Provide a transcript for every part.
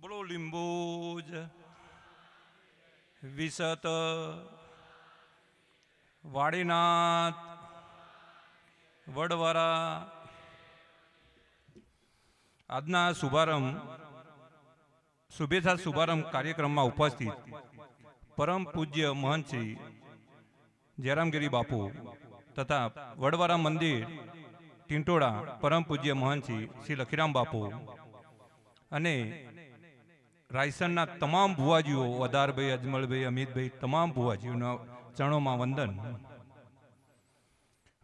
બોલો લીંબોજ વિસત વાડીનાથ વડવારા આજના શુભેચ્છા શુભારંભ કાર્યક્રમમાં ઉપસ્થિત પરમ પૂજ્ય મહંત શ્રી જયરામગીરી બાપુ તથા વડવારા મંદિર ટીંટોળા પરમ પૂજ્ય મહંત શ્રી લખીરામ બાપુ અને રાયસનના તમામ ભુવાજીઓ વદારભાઈ, અજમલભાઈ, અમિતભાઈ, તમામ ભુવાજીઓના ચરણોમાં વંદન.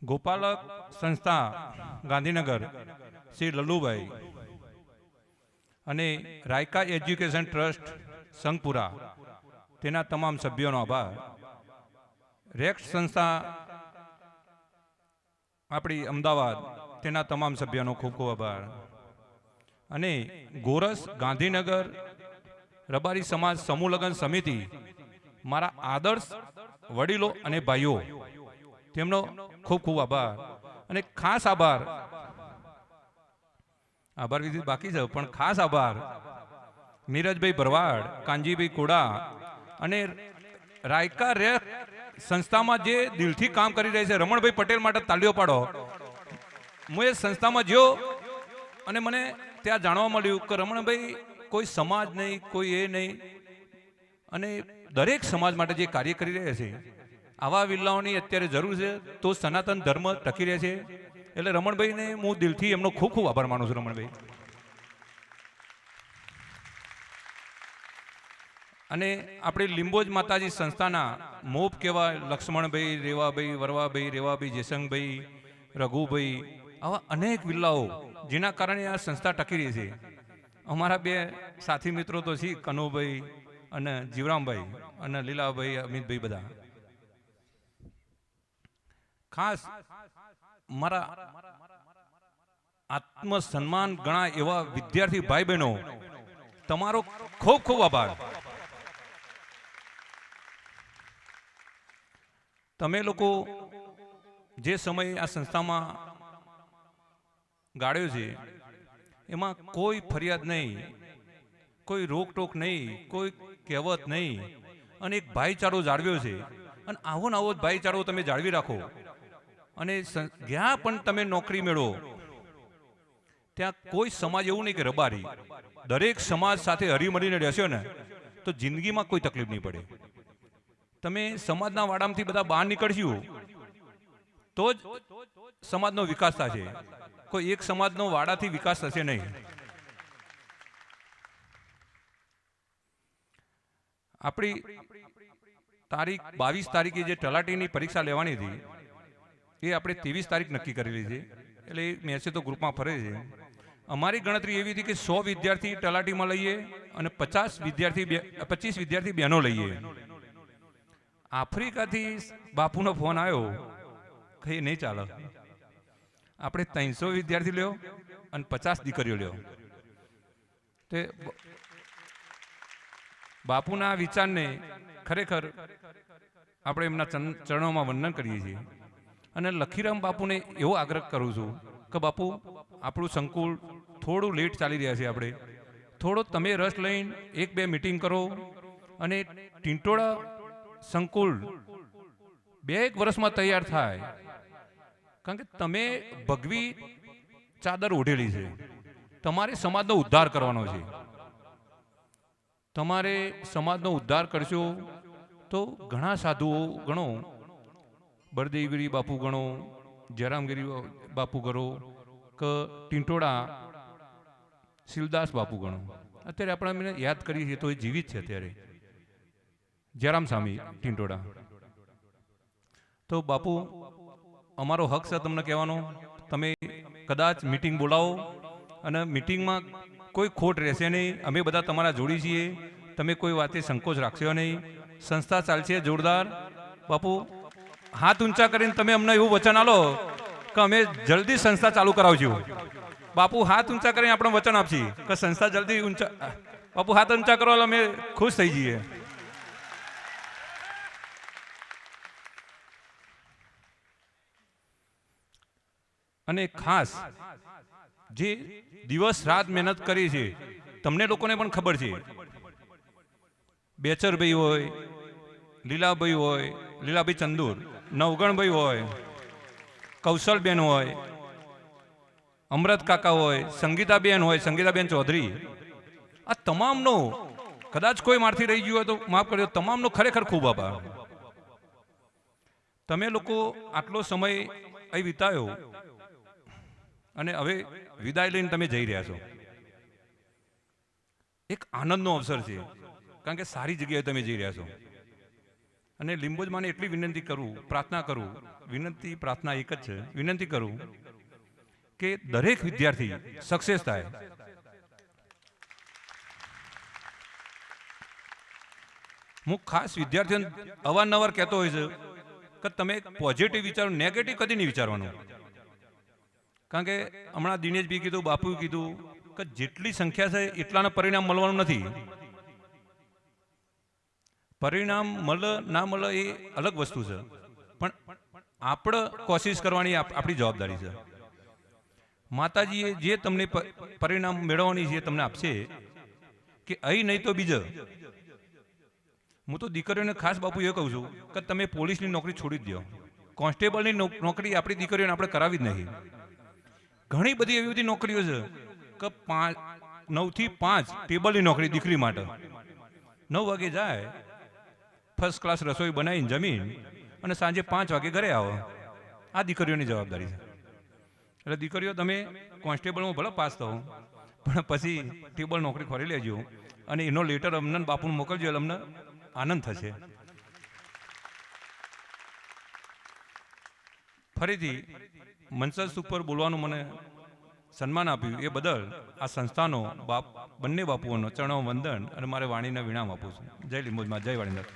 ગોપાલક સંસ્થા ગાંધીનગર શ્રી લલ્લુભાઈ અને રાયકા એજ્યુકેશન ટ્રસ્ટ સંઘપુરા તેના તમામ સભ્યોનો આભાર. રેક્સ સંસ્થા આપણી અમદાવાદ તેના તમામ સભ્યોનો ખૂબ ખૂબ આભાર. અને ગોરસ ગાંધીનગર રબારી સમાજ સમૂહ લગ્ન સમિતિ મારા આદર્શ વડીલો અને ભાઈઓ તેમનો ખૂબ ખૂબ આભાર. અને ખાસ આભાર વિધિ બાકી છે પણ ખાસ આભાર નીરજભાઈ ભરવાડ, કાનજીભાઈ કોડા અને રાયકા રેક સંસ્થામાં જે દિલથી કામ કરી રહી છે રમણભાઈ પટેલ માટે તાળીઓ પાડો. હું એ સંસ્થામાં જ્યો અને મને ત્યાં જાણવા મળ્યું કે રમણભાઈ કોઈ સમાજ નહીં, કોઈ એ નહીં, અને દરેક સમાજ માટે જે કાર્ય કરી રહ્યા છે આવા વિલ્લાઓની અત્યારે જરૂર છે તો સનાતન ધર્મ ટકી રહે છે. એટલે રમણભાઈને હું દિલથી એમનો ખૂબ ખૂબ આભાર માનું છું. રમણભાઈ અને આપણે લીંબોજ માતાજી સંસ્થાના મોપ કહેવાય લક્ષ્મણભાઈ, રેવાભાઈ, વરવાભાઈ, રેવાભાઈ, જેસંગભાઈ, રઘુભાઈ, આવા અનેક વિલ્લાઓ જેના કારણે આ સંસ્થા ટકી રહી છે. અમારા બે સાથી મિત્રો તો છે કનુભાઈ અને જીવરામભાઈ અને લીલાભાઈ, અમિતભાઈ, બધા. ખાસ મારા આત્મસન્માન ગણા એવા વિદ્યાર્થી ભાઈ બહેનો તમારો ખૂબ ખૂબ આભાર. તમે લોકો જે સમય આ સંસ્થામાં ગાળ્યો છે એમાં કોઈ ફરિયાદ નહીં, કોઈ રોકટોક નહીં, કોઈ કહેવત નહીં, અને એક ભાઈચારો જાળવ્યો છે. અને આવો ને આવો ભાઈચારો તમે જાળવી રાખો. અને જ્યાં પણ તમે નોકરી મેળવો ત્યાં કોઈ સમાજ એવું નહીં કે રબારી. દરેક સમાજ સાથે હરીમળીને રહેશો ને તો જિંદગીમાં કોઈ તકલીફ નહીં પડે. તમે સમાજના વાડામાંથી બધા બહાર નીકળશો તો જ સમાજનો વિકાસ થશે. કોઈ એક સમાજનો વાડાથી વિકાસ થશે નહીં. આપણી તારીખ 22 તારીખે જે તલાટીની પરીક્ષા લેવાની હતી એ આપણે 23 તારીખ નક્કી કરેલી છે. એટલે એ મેસેજ તો ગ્રુપમાં ફરે છે. અમારી ગણતરી એવી હતી કે 100 વિદ્યાર્થી તલાટીમાં લઈએ અને 25 વિદ્યાર્થી બહેનો લઈએ. આફ્રિકાથી બાપુનો ફોન આવ્યો કે નહીં ચાલે, આપણે 300 વિદ્યાર્થી લ્યો અને 50 દીકરીઓ લ્યો. તે બાપુના વિચારને ખરેખર આપણે એમના ચરણોમાં વંદન કરીએ છીએ. અને લખીરામ બાપુને એવો આગ્રહ કરું છું કે બાપુ આપણું સંકુલ થોડું લેટ ચાલી રહ્યા છે, આપણે થોડો તમે રસ લઈને 1-2 મીટિંગ કરો અને ટીંટોળા સંકુલ 2-1 વર્ષમાં તૈયાર થાય. કારણ કે તમે ભગવી ચાદર ઓઢેલી છે, તમારે સમાજનો ઉદ્ધાર કરવાનો છે. તમારે સમાજનો ઉદ્ધાર કરશો તો ઘણા સાધુઓ ગણો, બળદેવગીરી બાપુ ગણો, જયરામગીરી બાપુ ગણો, કે ટીંટોળા શિલદાસ બાપુ ગણો. અત્યારે આપણે મને યાદ કરીએ છીએ તો એ જીવિત છે અત્યારે, જયરામ સ્વામી ટીંટોળા. તો બાપુ અમારો હક છે તમને કહેવાનો, તમે કદાચ મીટિંગ બોલાવો અને મીટિંગમાં કોઈ ખોટ રહેશે નહીં. અમે બધા તમારા જોડી છીએ, તમે કોઈ વાતે સંકોચ રાખશો નહીં. સંસ્થા ચાલશે જોરદાર. બાપુ હાથ ઊંચા કરીને તમે અમને એવું વચન આલો કે અમે જલ્દી સંસ્થા ચાલુ કરાવજો. બાપુ હાથ ઊંચા કરીને આપણે વચન આપશી કે સંસ્થા જલ્દી ઊંચા. બાપુ હાથ ઊંચા કરો એટલે અમે ખુશ થઈ જઈએ. અને ખાસ જે દિવસ રાત મહેનત કરી છે તમને લોકોને પણ ખબર છે, બેચરભાઈ હોય, લીલાભાઈ હોય, લીલાભાઈ ચંદુર, નવગણભાઈ હોય, કૌશલબેન હોય, અમૃત કાકા હોય, સંગીતાબેન હોય, સંગીતાબેન ચૌધરી, આ તમામનો કદાચ કોઈ મારથી રહી ગયું હોય તો માફ કરજો, તમામનો ખરેખર ખૂબ આભાર. તમે લોકો આટલો સમય અહીં વિતાયો અને હવે વિદાય લઈને તમે જઈ રહ્યા છો. એક આનંદનો અવસર છે, કારણ કે સારી જગ્યાએ તમે જઈ રહ્યા છો. અને લીંબોજમાને એટલી વિનંતી કરું, પ્રાર્થના કરું, વિનંતી પ્રાર્થના એક જ છે, વિનંતી કરું કે દરેક વિદ્યાર્થી સક્સેસ થાય. હું ખાસ વિદ્યાર્થીઓને અવારનવાર કહેતો હોય છે કે તમે પોઝિટિવ વિચારો, નેગેટિવ કદી નહીં વિચારવાનું. કારણ કે હમણાં દિનેશભાઈ કીધું, બાપુએ કીધું કે જેટલી સંખ્યા છે એટલાના પરિણામ મળવાનું નથી. પરિણામ મળે ના મળે એ અલગ વસ્તુ છે, પણ આપણે કોશિશ કરવાની આપણી જવાબદારી છે. માતાજીએ જે તમને પરિણામ મેળવવાની છે તમને આપશે, કે અહીં નહીં તો બીજે. હું તો દીકરીઓને ખાસ બાપુ એ કહું છું કે તમે પોલીસની નોકરી છોડી જ દો. કોન્સ્ટેબલની નોકરી આપણી દીકરીઓને આપણે કરાવી જ નહીં. ઘણી બધી એવી બધી નોકરીઓ છે કે 9 થી 5 ટેબલની નોકરી દીકરી માટે. 9 વાગે જાય, ફર્સ્ટ ક્લાસ રસોઈ બનાવીને જમીન અને સાંજે 5 વાગે ઘરે આવો. આ દીકરીઓની જવાબદારી છે. એટલે દીકરીઓ તમે કોન્સ્ટેબલમાં ભલે પાસ થો, પણ પછી ટેબલ નોકરી ખોરી લેજો અને એનો લેટર અમને બાપુને મોકલજો, એટલે અમને આનંદ થશે. ફરીથી મંચસ્થ ઉપર બોલવાનું મને સન્માન આપ્યું એ બદલ આ સંસ્થાનો બંને બાપુઓનો ચરણો વંદન અને મારે વાણીને વિરામ આપું છું. જય લીંબોજમાં, જય વાણીનાથ.